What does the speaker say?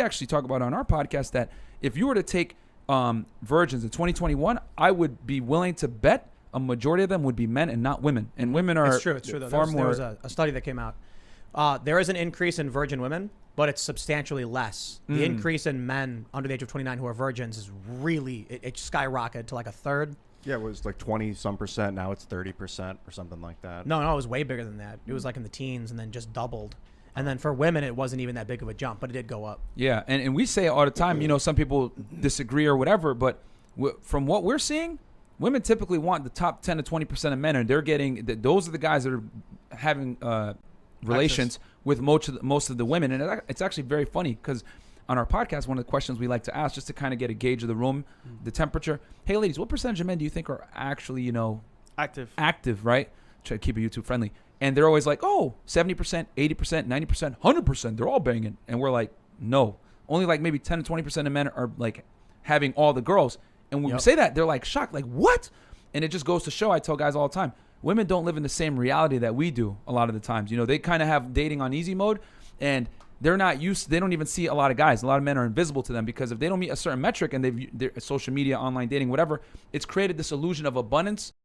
actually talk about on our podcast that if you were to take virgins in 2021, I would be willing to bet a majority of them would be men and not women. And women are It's true. Though. far There more. was a study that came out. There is an increase in virgin women, but it's substantially less. The increase in men under the age of 29 who are virgins is really, it skyrocketed to like a third. Yeah, it was like 20-some%. Now it's 30% or something like that. No, it was way bigger than that. It was like in the teens and then just doubled. And then for women, it wasn't even that big of a jump, but it did go up. Yeah, and we say it all the time, you know, some people disagree or whatever, but from what we're seeing, women typically want the top 10 to 20% of men, and they're getting, those are the guys that are having relations with most of the women. And it's actually very funny because on our podcast, one of the questions we like to ask just to kind of get a gauge of the room, the temperature. Hey, ladies, what percentage of men do you think are actually, you know, active, right? Try to keep it YouTube friendly. And they're always like, oh, 70%, 80%, 90%, 100%. They're all banging. And we're like, no. Only like maybe 10 to 20% of men are like having all the girls. And when we say that, they're like shocked, like, what? And it just goes to show, I tell guys all the time, women don't live in the same reality that we do a lot of the times. You know, they kind of have dating on easy mode, and they're not used, they don't even see a lot of guys. A lot of men are invisible to them because if they don't meet a certain metric and they're social media, online dating, whatever, it's created this illusion of abundance